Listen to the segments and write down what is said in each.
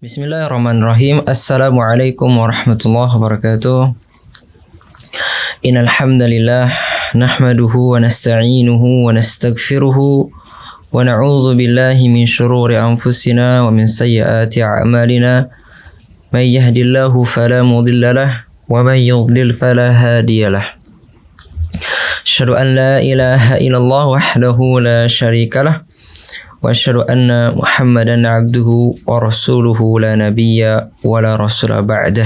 Bismillahirrahmanirrahim. Assalamualaikum warahmatullahi wabarakatuh. Innal hamdalillah nahmaduhu wa nasta'inuhu wa nastaghfiruhu wa na'udzu billahi min shururi anfusina wa min sayyiati a'malina. May yahdihillahu fala mudilla lahu wa may yudlil fala hadiya lahu. Asyhadu an la ilaha illallah wahdahu la syarika lahu wa asyhadu anna Muhammadan abduhu wa rasuluhu la nabiyya wa la rasula ba'dah.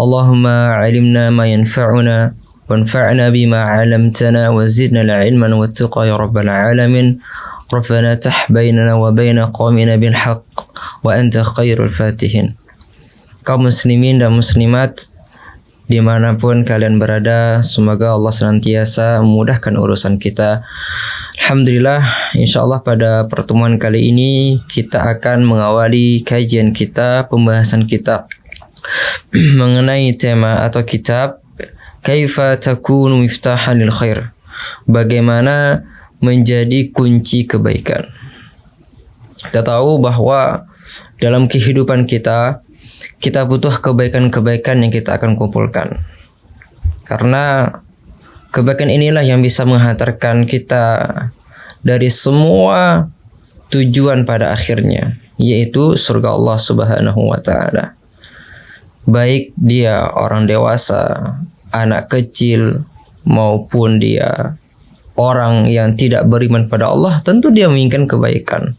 Allahumma 'allimna ma yanfa'una wanfa'na bima 'allamtana wa zidna ilman wattaqa ya rabbal alamin. Rabbana tah bainana wa baina qaumina bil haqq wa anta khairul fatihin. Kaum muslimin dan muslimat dimanapun kalian berada, semoga Allah senantiasa memudahkan urusan kita. Alhamdulillah, insyaallah pada pertemuan kali ini kita akan mengawali kajian kita, pembahasan kita mengenai tema atau kitab Kaifa takunu miftahan lil khair. Bagaimana menjadi kunci kebaikan. Kita tahu bahwa dalam kehidupan kita butuh kebaikan-kebaikan yang kita akan kumpulkan. Karena kebaikan inilah yang bisa menghantarkan kita dari semua tujuan pada akhirnya, yaitu surga Allah Subhanahu wa taala. Baik dia orang dewasa, anak kecil, maupun dia orang yang tidak beriman pada Allah, tentu dia menginginkan kebaikan.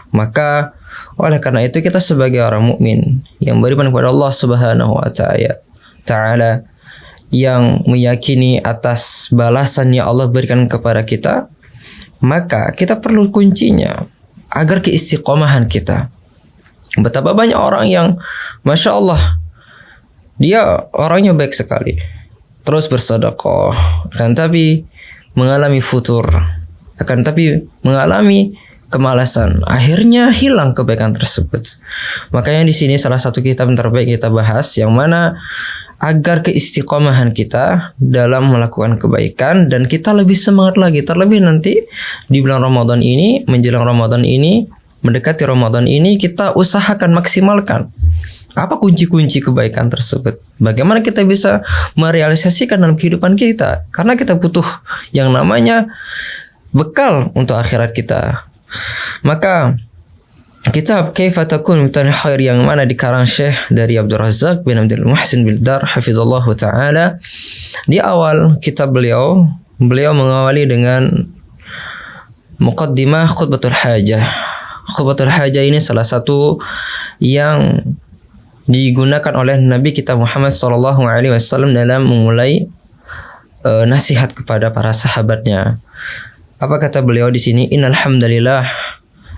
Maka oleh karena itu kita sebagai orang mukmin yang beriman kepada Allah Subhanahu wa taala, yang meyakini atas balasan yang Allah berikan kepada kita, maka kita perlu kuncinya agar keistiqomahan kita. Betapa banyak orang yang Masya Allah, dia orangnya baik sekali, terus bersedekah, akan tapi mengalami futur, akan tapi mengalami kemalasan, akhirnya hilang kebaikan tersebut. Makanya di sini salah satu kitab terbaik kita bahas, yang mana agar keistiqomahan kita dalam melakukan kebaikan dan kita lebih semangat lagi, terlebih nanti di bulan Ramadan ini, menjelang Ramadan ini, mendekati Ramadan ini, kita usahakan maksimalkan apa kunci-kunci kebaikan tersebut. Bagaimana kita bisa merealisasikan dalam kehidupan kita, karena kita butuh yang namanya bekal untuk akhirat kita. Maka kitab Kaifa takunu miftahan khair yang mana dikarang Syekh dari Abdul Razak bin Abdul Muhsin bin Dar hafizallahu taala, di awal kitab beliau mengawali dengan muqaddimah khutbatul hajah. Khutbatul hajah ini salah satu yang digunakan oleh Nabi kita Muhammad sallallahu alaihi wasallam dalam memulai nasihat kepada para sahabatnya. Apa kata beliau di sini? Innal hamdalillah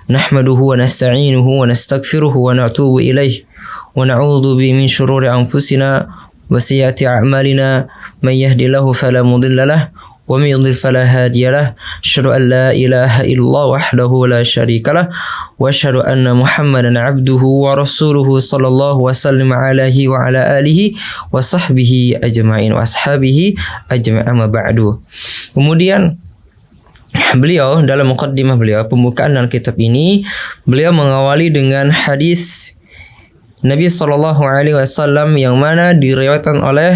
nahmaduhu wa nasta'inuhu wa nastaghfiruhu wa natubu ilaih wa na'udzu bihi min shururi anfusina wa sayyiati a'malina. May yahdihillahu fala mudilla lahu wa may yudlil fala hadiya lahu. Asyhadu an la ilaha illallah wahdahu la syarika lahu wa asyhadu anna Muhammadan abduhu wa rasuluhu sallallahu wasallam alaihi wa ala alihi wa sahbihi ajma'in wa ashabihi ajma'in, amma ba'du. Kemudian beliau dalam muqaddimah beliau, pembukaan dalam kitab ini, beliau mengawali dengan hadis Nabi sallallahu alaihi wasallam yang mana diriwayatkan oleh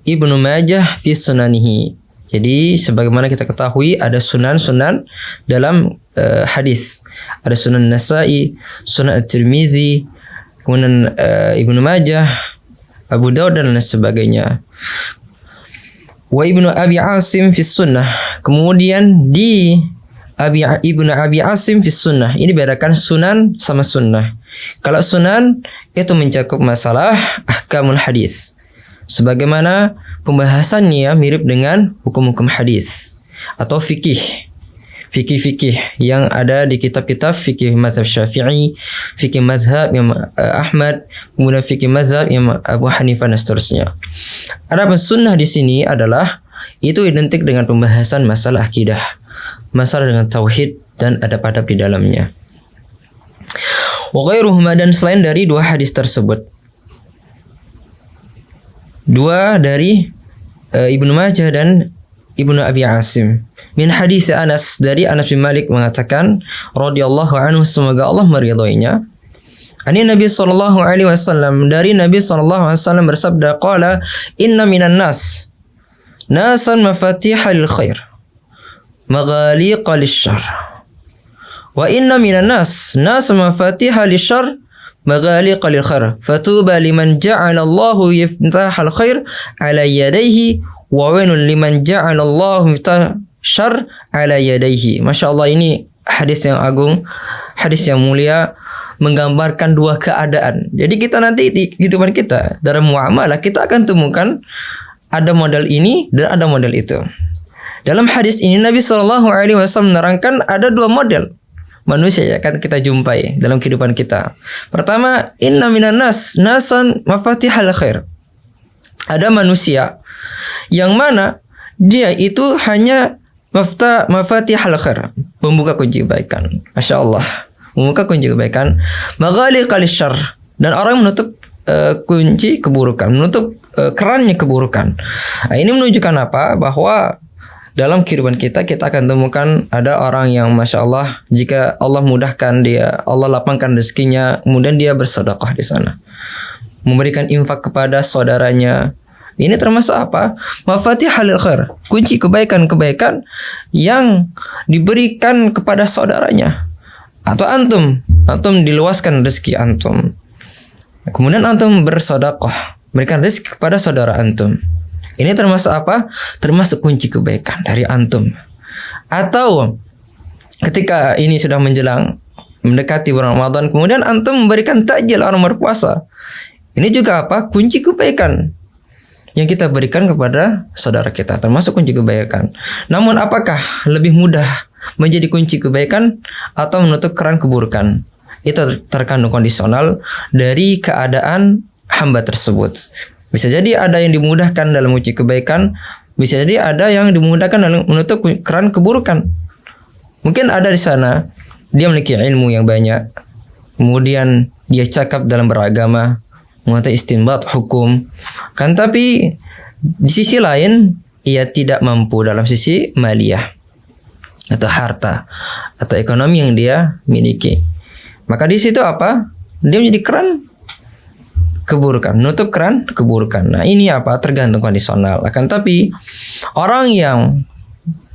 Ibnu Majah fi sunanihi. Jadi sebagaimana kita ketahui ada sunan-sunan dalam hadis. Ada Sunan Nasa'i, Sunan At-Tirmizi, kemudian Ibnu Majah, Abu Daud dan lain sebagainya. Wa Ibnu Abi Asim fi sunnah. Kemudian di Ibnu Abi Asim fi sunnah. Ini bedakan sunan sama sunnah. Kalau sunan itu mencakup masalah ahkamul hadis, sebagaimana pembahasannya mirip dengan hukum-hukum hadis atau fikih yang ada di kitab-kitab fikih mazhab Syafi'i, fikih mazhab Imam Ahmad, kemudian fikih mazhab Imam Abu Hanifah dan seterusnya. Adapun sunnah di sini adalah itu identik dengan pembahasan masalah akidah, masalah dengan tauhid dan adab-adab di dalamnya. Wa ghairuhuma, dan selain dari dua hadis tersebut, dua dari Ibnu Majah dan Ibnu Abi Asim, min hadis Anas, dari Anas bin Malik mengatakan radhiyallahu anhu, semoga Allah meridhoinya, Ani Nabi sallallahu alaihi wasallam, dari Nabi sallallahu alaihi wasallam bersabda, qala inna minan nas nasan mafatihal khair maghaliqa lisyarr wa inna minan nas mafatihal syarr maghaliqa lil khair fatuba liman ja'ala Allahu miftahal khair ala yadayhi wa wailun liman ja'ala Allahu miftahal syarr ala yadayhi. Masya Allah, ini hadis yang agung, hadis yang mulia, menggambarkan dua keadaan. Jadi kita nanti di kehidupan kita dalam muamalah kita akan temukan ada model ini dan ada model itu. Dalam hadis ini Nabi Shallallahu Alaihi Wasallam menerangkan ada dua model manusia yang akan kita jumpai dalam kehidupan kita. Pertama, inna minan nas nasan mafatihal khair. Ada manusia yang mana dia itu hanya mafatihal khair, membuka kunci kebaikan. Masya Allah, membuka kunci kebaikan. Maghaliqa lisyarr, dan orang menutup kunci keburukan, menutup kerannya keburukan. Nah, ini menunjukkan apa? Bahwa dalam kehidupan kita akan temukan ada orang yang Masya Allah, jika Allah mudahkan dia, Allah lapangkan rezekinya, kemudian dia bersedekah di sana, memberikan infak kepada saudaranya. Ini termasuk apa? Mafatihul khair, kunci kebaikan-kebaikan yang diberikan kepada saudaranya. Atau antum diluaskan rezeki antum, kemudian antum bersedekah, berikan rezeki kepada saudara antum. Ini termasuk apa? Termasuk kunci kebaikan dari antum. Atau ketika ini sudah menjelang mendekati bulan Ramadan, kemudian antum memberikan takjil orang berpuasa. Ini juga apa? Kunci kebaikan yang kita berikan kepada saudara kita, termasuk kunci kebaikan. Namun apakah lebih mudah menjadi kunci kebaikan atau menutup keran keburukan? Itu terkandung kondisional dari keadaan hamba tersebut. Bisa jadi ada yang dimudahkan dalam kunci kebaikan, bisa jadi ada yang dimudahkan dalam menutup keran keburukan. Mungkin ada di sana dia memiliki ilmu yang banyak, kemudian dia cakap dalam beragama, mengetahui istinbat hukum, kan, tapi di sisi lain ia tidak mampu dalam sisi maliyah atau harta atau ekonomi yang dia miliki. Maka di situ apa? Dia menjadi keran keburukan, menutup keran keburukan. Nah, ini apa? Tergantung kondisional. Akan tapi orang yang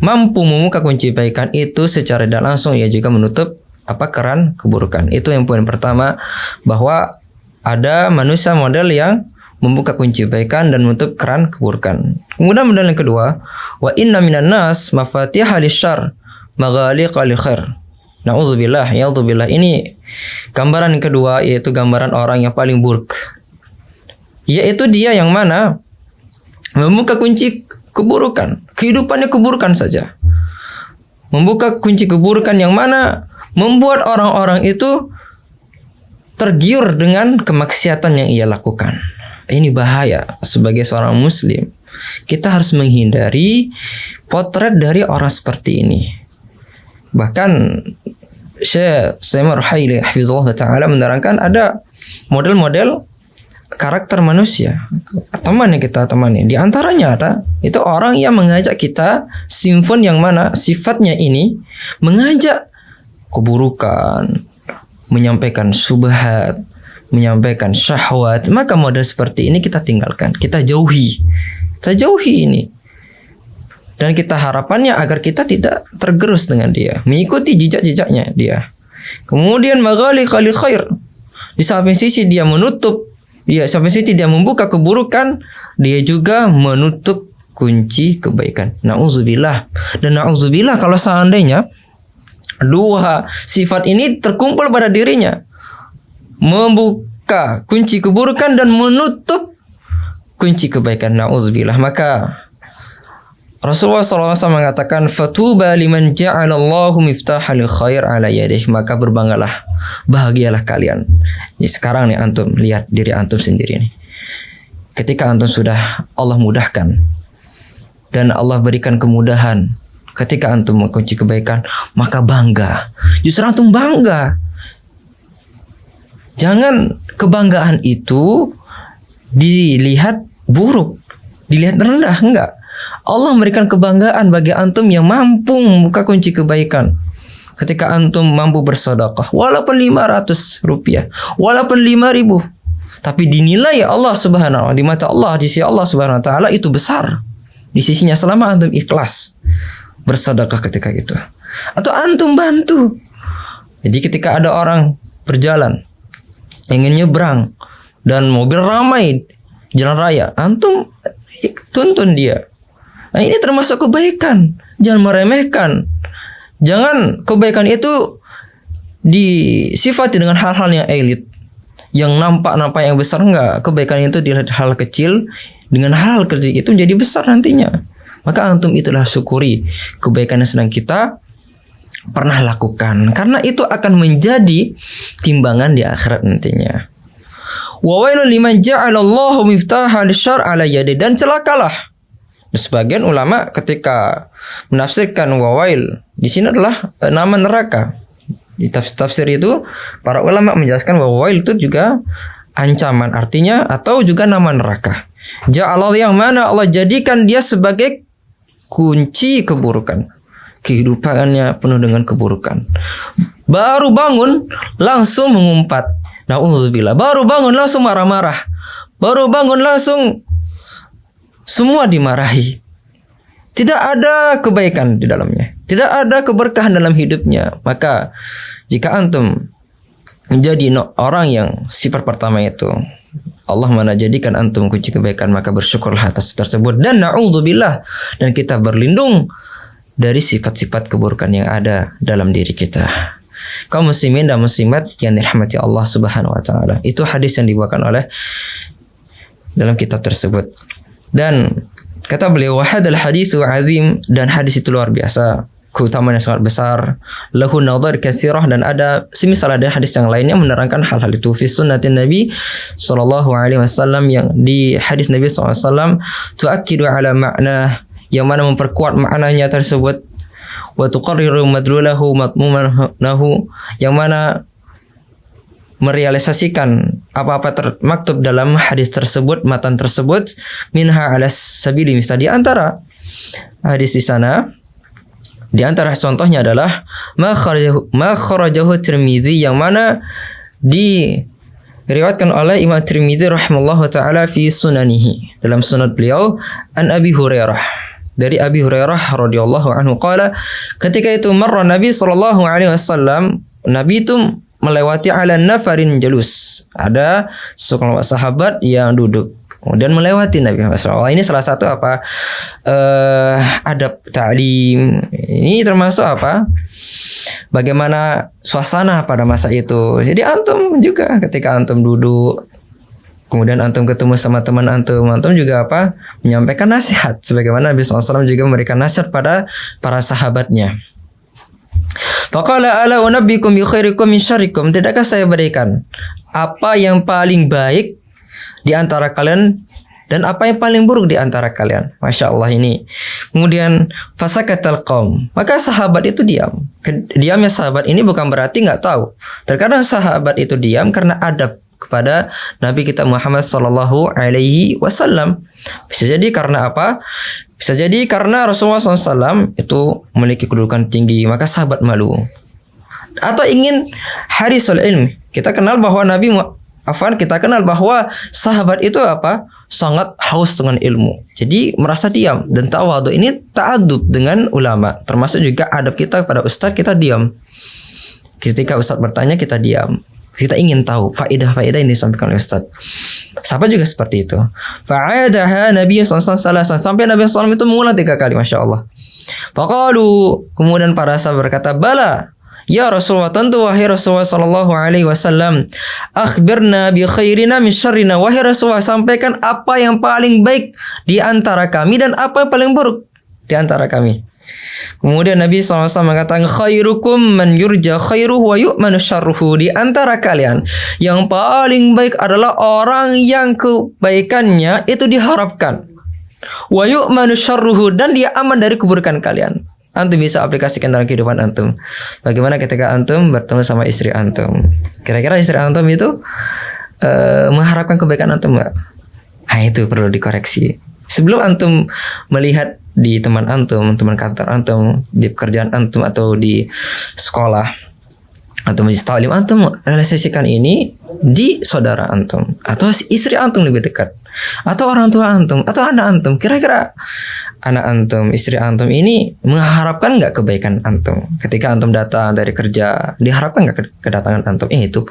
mampu membuka kunci kebaikan itu secara tidak langsung ia juga menutup apa? Keran keburukan. Itu yang poin pertama, bahwa ada manusia model yang membuka kunci kebaikan dan menutup keran keburukan. Kemudian model yang kedua, wa inna minan nas mafatihal syarr maghaliqa lil khair. Nauzubillah, ya'udzubillah. Ini gambaran yang kedua, yaitu gambaran orang yang paling buruk. Yaitu dia yang mana membuka kunci keburukan, kehidupannya keburukan saja. Membuka kunci keburukan yang mana membuat orang-orang itu tergiur dengan kemaksiatan yang ia lakukan. Ini bahaya. Sebagai seorang muslim, kita harus menghindari potret dari orang seperti ini. Bahkan Syekh Saimar Ruhaili hafizallahu ta'ala menerangkan ada model-model karakter manusia, teman yang kita temani. Di antaranya ada itu orang yang mengajak kita simfon yang mana sifatnya ini mengajak keburukan, menyampaikan syubhat, menyampaikan syahwat. Maka model seperti ini kita tinggalkan, kita jauhi ini. Dan kita harapannya agar kita tidak tergerus dengan dia, mengikuti jejak-jejaknya dia. Kemudian maghaliqa lil khair, di samping sisi dia menutup, sampai sisi dia membuka keburukan, dia juga menutup kunci kebaikan. Nauzubillah. Dan nauzubillah kalau seandainya dua sifat ini terkumpul pada dirinya, membuka kunci keburukan dan menutup kunci kebaikan. Nauzubillah. Maka Rasulullah SAW mengatakan, fatuba liman ja'alallahu miftahal khair ala yadih. Maka berbanggalah, bahagialah kalian. Jadi sekarang nih antum lihat diri antum sendiri nih. Ketika antum sudah Allah mudahkan dan Allah berikan kemudahan, ketika antum mengunci kebaikan, maka bangga. Justru antum bangga. Jangan kebanggaan itu dilihat buruk, dilihat rendah, enggak. Allah memberikan kebanggaan bagi antum yang mampu membuka kunci kebaikan. ketika antum mampu bersedekah walaupun 500 rupiah, walaupun 5.000, tapi dinilai Allah Subhanahu wa taala, di mata Allah, di sisi Allah Subhanahu wa taala itu besar di sisinya selama antum ikhlas bersedekah ketika itu. Atau antum bantu. Jadi ketika ada orang berjalan ingin nyebrang dan mobil ramai jalan raya, antum tuntun dia. Nah, ini termasuk kebaikan. Jangan meremehkan. Jangan kebaikan itu disifati dengan hal-hal yang elit, yang nampak yang besar. Enggak. Kebaikan itu dilihat hal kecil, dengan hal kecil itu jadi besar nantinya. Maka antum itulah syukuri kebaikan yang sedang kita pernah lakukan, karena itu akan menjadi timbangan di akhirat nantinya. Wa wailul liman ja'alallahu miftaha lisyarr ala yadi, dan celakalah. Sebagian ulama ketika menafsirkan wawail di sini adalah nama neraka. Di tafsir itu para ulama menjelaskan bahwa wawail itu juga ancaman artinya atau juga nama neraka. Ja'alal, yang mana Allah jadikan dia sebagai kunci keburukan. Kehidupannya penuh dengan keburukan. Baru bangun langsung mengumpat. Na'udzubillah. Baru bangun langsung marah-marah. Baru bangun langsung semua dimarahi. Tidak ada kebaikan di dalamnya. Tidak ada keberkahan dalam hidupnya. Maka jika antum menjadi orang yang sifat pertama itu, Allah mana jadikan antum kunci kebaikan, maka bersyukurlah atas tersebut. Dan na'udzubillah, dan kita berlindung dari sifat-sifat keburukan yang ada dalam diri kita. Kaum muslimin dan muslimat yang dirahmati Allah Subhanahu wa taala. Itu hadis yang dibawakan oleh dalam kitab tersebut. Dan kata beliau, wahadal hadisu azim, dan hadis itu luar biasa, keutamaan yang sangat besar. Lahu nadhar katsirah, dan ada semisal ada hadis yang lainnya menerangkan hal-hal itu. Fi sunnatin Nabi sallallahu alaihi wasallam, yang di hadis Nabi sallallahu alaihi wasallam tuakkidu ala makna, yang mana memperkuat maknanya tersebut. Wa tuqarriru madlulahu matmumahu, yang mana merealisasikan apa-apa termaktub dalam hadis tersebut, matan tersebut. Minha ala sabili misal, di antara hadis di sana, di antara contohnya adalah ma kharajahu Tirmizi, yang mana diriwayatkan oleh Imam Tirmizi rahimahullahu taala fi sunanihi, dalam sunan beliau, an Abi Hurairah, dari Abi Hurairah radhiyallahu anhu qala, ketika itu marra Nabi sallallahu alaihi wasallam, Nabi itu melewati ala nafarin jalus, ada sekelompok sahabat yang duduk, kemudian melewati Nabi Muhammad SAW. Ini salah satu adab ta'lim. Ini termasuk bagaimana suasana pada masa itu. Jadi antum juga ketika antum duduk, kemudian antum ketemu sama teman antum juga menyampaikan nasihat, sebagaimana Nabi SAW juga memberikan nasihat pada para sahabatnya. Faqala ala unabbikum bi khairikum min syarrikum, tidakkah saya berikan apa yang paling baik di antara kalian dan apa yang paling buruk di antara kalian. Masya Allah ini. Kemudian fasakatal qaum, maka sahabat itu diam. Diamnya sahabat ini bukan berarti nggak tahu. Terkadang sahabat itu diam karena adab kepada Nabi kita Muhammad sallallahu alaihi wasallam. Bisa jadi karena apa? Bisa jadi karena Rasulullah SAW itu memiliki kedudukan tinggi, maka sahabat malu. Atau ingin harisul ilmi. Kita kenal bahwa kita kenal bahwa sahabat itu sangat haus dengan ilmu. Jadi merasa diam dan tawadhu. Ini ta'adub dengan ulama. Termasuk juga adab kita kepada ustaz, kita diam. Ketika ustaz bertanya, kita diam. Kita ingin tahu faedah-faedah yang disampaikan oleh ustaz. Sahabat juga seperti itu. Fa'adaha Nabi SAW, sampai Nabi SAW itu mengulang 3 kali, Masya Allah. Faqalu, kemudian para sahabat berkata, bala, ya Rasulullah, tentu wahai Rasulullah sallallahu alaihi wasallam, akhbirna bi khairina min syarrina, wahai Rasulullah, sampaikan apa yang paling baik di antara kami dan apa yang paling buruk di antara kami. Kemudian Nabi SAW mengatakan, khairukum man yurja khairuhu wa yu'manu syarruhu, di antara kalian yang paling baik adalah orang yang kebaikannya itu diharapkan, wa yu'manu syarruhu, dan dia aman dari keburukan kalian. Antum bisa aplikasikan dalam kehidupan antum. Bagaimana ketika antum bertemu sama istri antum? Kira-kira istri antum itu mengharapkan kebaikan antum enggak? Nah, itu perlu dikoreksi. Sebelum antum melihat di teman antum, teman kantor antum, di pekerjaan antum atau di sekolah atau majlis taklim, antum realisasikan ini di saudara antum atau istri antum lebih dekat, atau orang tua antum atau anak antum. Kira-kira anak antum, istri antum ini mengharapkan nggak kebaikan antum ketika antum datang dari kerja? Diharapkan nggak kedatangan antum? Itu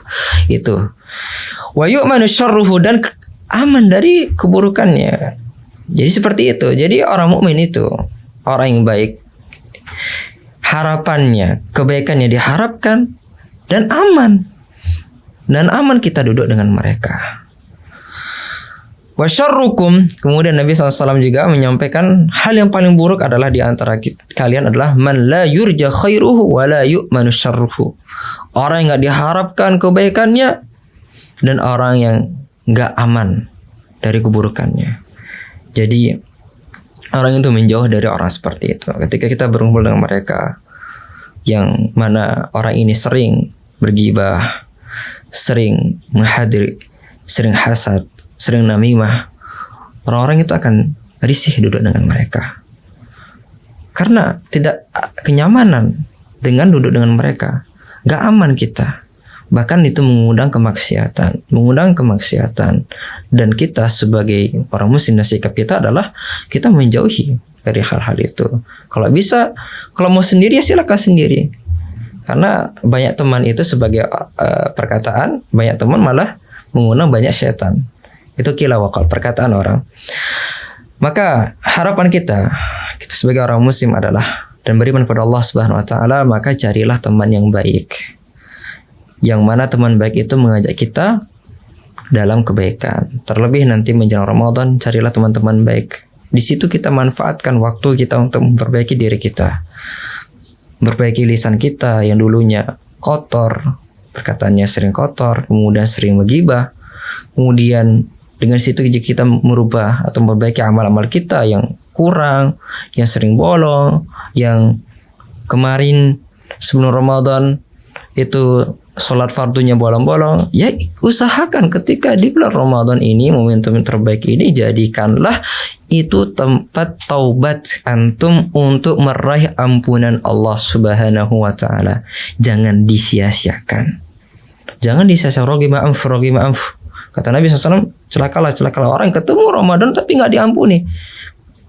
wa yu'manu syarruhu, dan aman dari keburukannya. Jadi seperti itu. Jadi orang mukmin itu orang yang baik, harapannya kebaikannya diharapkan, dan aman kita duduk dengan mereka. Wa syarrukum, kemudian Nabi SAW juga menyampaikan hal yang paling buruk adalah di antara kalian adalah man la yurja khairuhu wa la yu'manu syarruhu, orang yang nggak diharapkan kebaikannya dan orang yang nggak aman dari keburukannya. Jadi orang itu menjauh dari orang seperti itu. Ketika kita berkumpul dengan mereka, yang mana orang ini sering bergibah, sering menghadiri, sering hasad, sering namimah, orang-orang itu akan risih duduk dengan mereka karena tidak kenyamanan dengan duduk dengan mereka. Gak aman kita, bahkan itu mengundang kemaksiatan. Dan kita sebagai orang muslim, sikap kita adalah kita menjauhi dari hal-hal itu. Kalau bisa, kalau mau sendiri ya silakan sendiri. Karena banyak teman itu sebagai perkataan, banyak teman malah mengundang banyak setan. Itu kila wakal, perkataan orang. Maka harapan kita sebagai orang muslim adalah, dan beriman pada Allah Subhanahu wa taala, maka carilah teman yang baik. Yang mana teman baik itu mengajak kita dalam kebaikan. Terlebih nanti menjelang Ramadan, carilah teman-teman baik. Di situ kita manfaatkan waktu kita untuk memperbaiki diri kita, memperbaiki lisan kita yang dulunya kotor, perkataannya sering kotor, kemudian sering menggibah. Kemudian dengan situ kita merubah atau memperbaiki amal-amal kita yang kurang, yang sering bolong, yang kemarin sebelum Ramadan itu sholat fardunya bolong-bolong. Ya usahakan ketika di bulan Ramadan ini, momentum terbaik ini, jadikanlah itu tempat taubat antum untuk meraih ampunan Allah Subhanahu wa taala. Jangan disia-siakan. Jangan disia-siakan. Rogi ma'af. Kata Nabi SAW, celakalah orang ketemu Ramadan tapi nggak diampuni.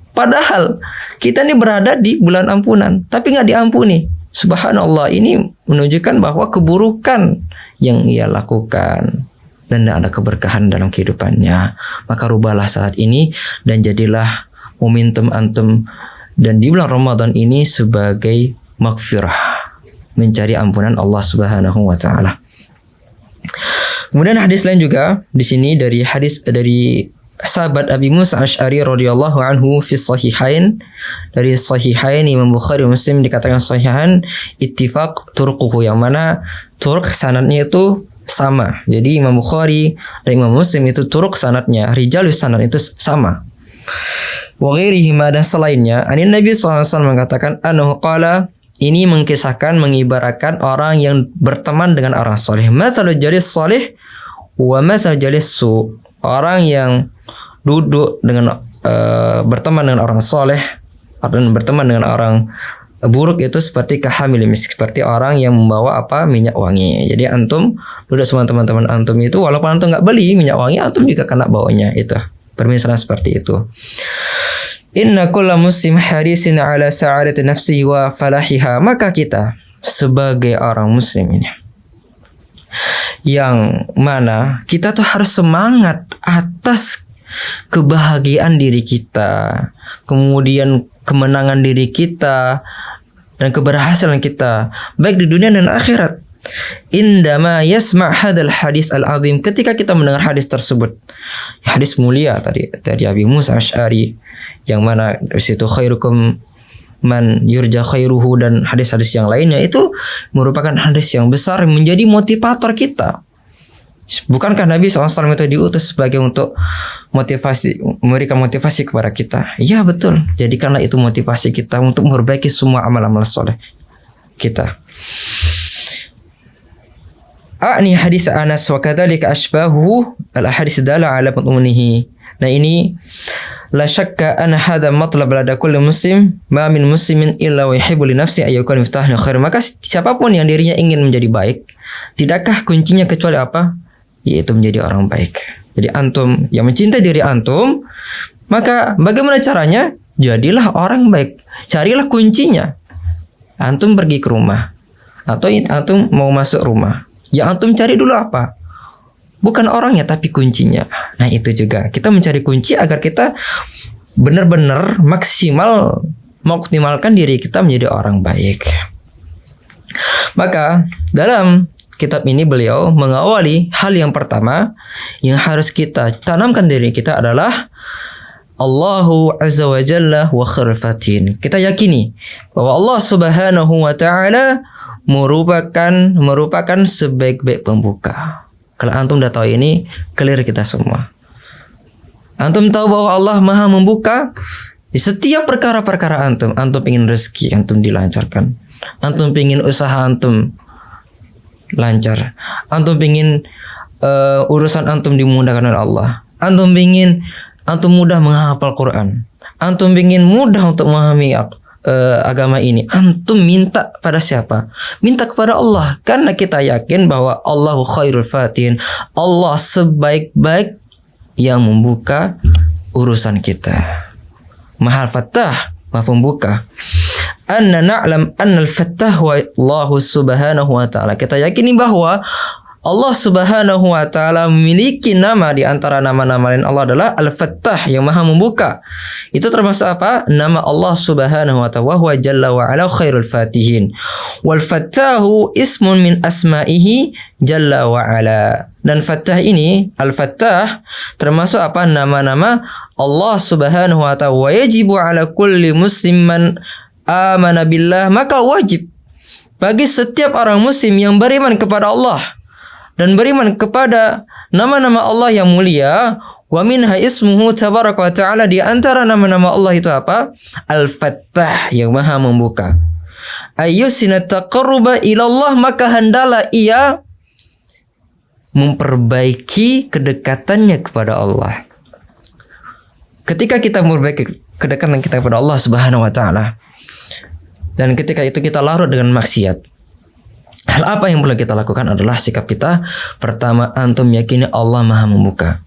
Padahal kita ini berada di bulan ampunan tapi nggak diampuni. Subhanallah, ini menunjukkan bahwa keburukan yang ia lakukan dan tidak ada keberkahan dalam kehidupannya. Maka rubahlah saat ini dan jadilah momentum antum dan di bulan Ramadan ini sebagai maghfirah, mencari ampunan Allah Subhanahu wa taala. Kemudian hadis lain juga di sini dari sahabat Abi Musa Asy'ari radhiyallahu anhu fi sahihain, dari sahihain Imam Bukhari Muslim dikatakan sahihan ittifaq turquhu, yang mana turq sanadnya itu sama. Jadi Imam Bukhari dan Imam Muslim itu turq sanadnya, rijalus sanad itu sama. Wa ghairihima, dan selainnya, Nabi SAW mengatakan annahu qala, ini mengkisahkan, mengibaratkan orang yang berteman dengan orang soleh. Masalul jalis soleh wa masalul jalis su. Orang yang duduk dengan berteman dengan orang soleh dan berteman dengan orang buruk itu seperti kahamil misk, seperti orang yang membawa minyak wangi. Jadi antum duduk sama teman-teman antum itu, walaupun antum nggak beli minyak wangi, antum juga kena baunya. Itu permisalan seperti itu. Inna kulla muslim harisin ala sa'adati nafsihi wa falahiha. Maka kita sebagai orang muslim ini, yang mana kita tuh harus semangat atas kebahagiaan diri kita, kemudian kemenangan diri kita, dan keberhasilan kita baik di dunia dan akhirat. Indama yasma' hadal hadis al-azim, ketika kita mendengar hadis tersebut, hadis mulia tadi dari Abi Musa Asy'ari, yang mana di situ khairukum man yurja khairuhu, dan hadis-hadis yang lainnya, itu merupakan hadis yang besar menjadi motivator kita. Bukankah Nabi SAW itu diutus sebagai untuk motivasi, memberikan motivasi kepada kita? Ya betul, jadikanlah itu motivasi kita untuk memperbaiki semua amal-amal soleh kita. A'ni hadis Anas wa kadzalika asbahu al-ahadits dalla ala matmunihi. Nah, ini la syakka anna hadha matlab lada kulli muslim ma min muslimin illa wa yuhibbu li nafsi ayyukun miftahul khair. Maka siapapun yang dirinya ingin menjadi baik, tidakkah kuncinya kecuali apa? Yaitu menjadi orang baik. Jadi antum yang mencintai diri antum, maka bagaimana caranya? Jadilah orang baik. Carilah kuncinya. Antum pergi ke rumah atau antum mau masuk rumah, yang antum cari dulu apa? Bukan orangnya tapi kuncinya. Nah itu juga kita mencari kunci agar kita benar-benar mengoptimalkan diri kita menjadi orang baik. Maka dalam kitab ini beliau mengawali hal yang pertama yang harus kita tanamkan diri kita adalah Allahu Azza wa Jalla wa khairul fatin. Kita yakini bahwa Allah Subhanahu wa taala merupakan sebaik-baik pembuka. Kalau antum udah tahu ini, clear kita semua. Antum tahu bahwa Allah Maha membuka di setiap perkara-perkara antum. Antum ingin rezeki antum dilancarkan. Antum ingin usaha antum lancar. Antum ingin urusan antum dimudahkan oleh Allah. Antum ingin antum mudah menghafal Quran. Antum ingin mudah untuk memahami agama ini. Antum minta pada siapa? Minta kepada Allah. Karena kita yakin bahwa Allahu khairul fatin. Allah sebaik-baik yang membuka urusan kita. Mahal fattah, maha pembuka. Anna na'lam anna al-fattah wa Allahu subhanahu wa ta'ala. Kita yakini bahwa Allah Subhanahu wa taala memiliki nama di antara nama-nama lain Allah adalah Al-Fattah yang Maha membuka. Itu termasuk apa? Nama Allah Subhanahu wa taala wa huwa jalla wa ala khairul fatihin. Wal Fattahu ismun min asma'ihi jalla wa ala. Dan Fattah ini, Al-Fattah termasuk apa? Nama-nama Allah Subhanahu wa taala. Wa yajibu ala kulli musliman amana billah, maka wajib bagi setiap orang muslim yang beriman kepada Allah dan beriman kepada nama-nama Allah yang mulia, wa minha ismuhu tabaraka wa ta'ala, di antara nama-nama Allah itu apa? Al-Fattah yang Maha membuka. Ayyusina taqarruba ila Allah, maka hendaklah ia memperbaiki kedekatannya kepada Allah. Ketika kita memperbaiki kedekatan kita kepada Allah Subhanahu wa taala, dan ketika itu kita larut dengan maksiat, hal apa yang perlu kita lakukan adalah sikap kita. Pertama, antum yakini Allah Maha membuka.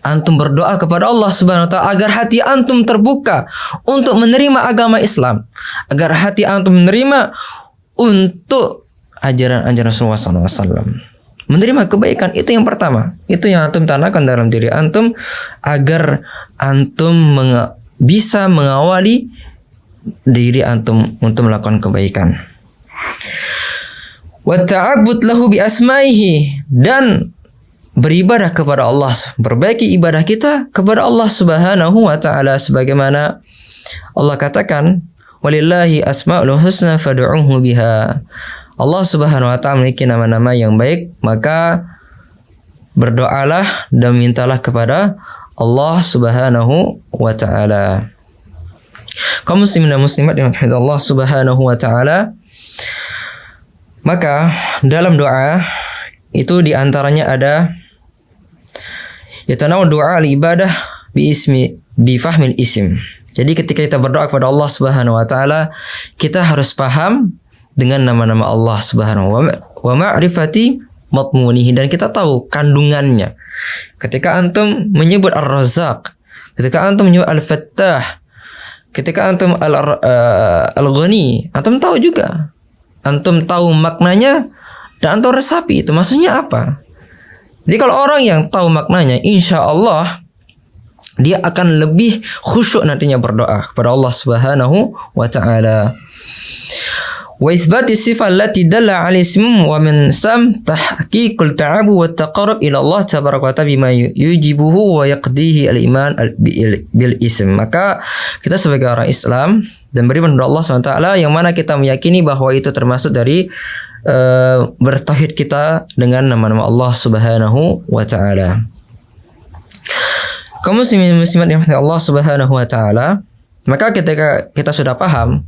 Antum berdoa kepada Allah Subhanahu wa taala agar hati antum terbuka untuk menerima agama Islam, agar hati antum menerima untuk ajaran-ajaran Rasulullah SAW, menerima kebaikan. Itu yang pertama. Itu yang antum tanamkan dalam diri antum agar antum bisa mengawali diri antum untuk melakukan kebaikan. Wa ta'abbud lahu bi asma'ihi, dan beribadah kepada Allah, perbaiki ibadah kita kepada Allah Subhanahu wa taala sebagaimana Allah katakan, walillahi asmaul husna fad'uhu biha. Allah Subhanahu wa taala memiliki nama-nama yang baik, maka berdoalah dan mintalah kepada Allah Subhanahu wa taala. Kaum muslimin dan muslimat yang dirahmati Allah Subhanahu wa taala, maka dalam doa itu diantaranya ada yatanawal doa al-ibadah bi fahmil isim. Jadi ketika kita berdoa kepada Allah Subhanahu wa taala, kita harus paham dengan nama-nama Allah Subhanahu wa ma'rifati matmunihi, dan kita tahu kandungannya. Ketika antum menyebut Ar-Razzaq, ketika antum menyebut Al-Fattah, ketika antum Al-Ghani, antum tahu juga. Antum tahu maknanya dan antum resapi itu maksudnya apa. Jadi kalau orang yang tahu maknanya, insya Allah dia akan lebih khusyuk nantinya berdoa kepada Allah Subhanahu wa ta'ala. Wa isbati sifat allati dalla 'ala ismim wa min sam tahqiqul ta'abu wa taqarrub ila Allah tabaraka wa ta'ala bima yujibuhu wa yaqdihi al-iman bil ism. Maka kita sebagai orang Islam dan beriman kepada Allah SWT, yang mana kita meyakini bahwa itu termasuk dari bertauhid kita dengan nama-nama Allah Subhanahu wa ta'ala. Kaum muslimin muslimat yang dirahmati Allah Subhanahu wa ta'ala, maka ketika kita sudah paham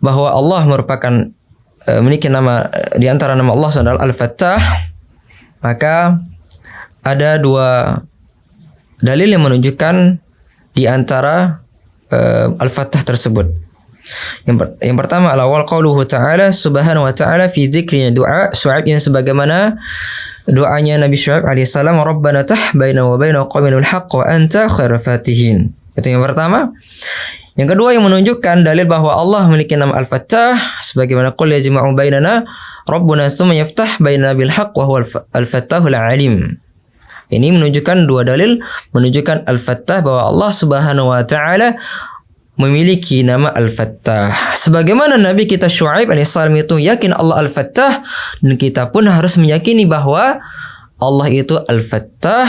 bahwa Allah merupakan memiliki nama di antara nama Allah adalah Al-Fattah, maka ada dua dalil yang menunjukkan di antara Al-Fattah tersebut. Yang pertama al-awwal qauluhu ta'ala subhanahu wa ta'ala fi dzikri doa Syuaib yang sebagaimana doanya Nabi Syuaib alaihissalam, Rabbana tah baina wa baina qaumin bil haqq wa anta khairul fatihin. Itu yang pertama. Yang kedua yang menunjukkan dalil bahwa Allah memiliki nama Al-Fattah sebagaimana qul yajma'u bainana Rabbuna tsumma yaftah bainana bil haqq wa huwa al-Fattahul alim. Ini menunjukkan dua dalil menunjukkan Al-Fattah bahwa Allah Subhanahu wa taala memiliki nama Al-Fattah. Sebagaimana Nabi kita Syuaib alaihissalam itu yakin Allah Al-Fattah, dan kita pun harus meyakini bahwa Allah itu Al-Fattah,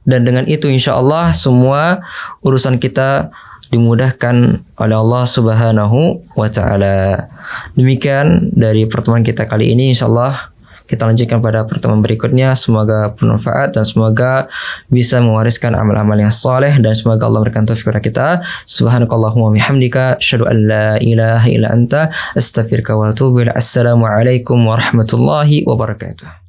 dan dengan itu insya Allah semua urusan kita dimudahkan oleh Allah Subhanahu wa taala. Demikian dari pertemuan kita kali ini, insya Allah kita lanjutkan pada pertemuan berikutnya. Semoga bermanfaat dan semoga bisa mewariskan amal-amal yang saleh, dan semoga Allah memberikan taufik kepada kita. Subhanakallahumma bihamdika asyhadu an la ilaha illa anta astaghfiruka wa atubu ilaik. Assalamualaikum warahmatullahi wabarakatuh.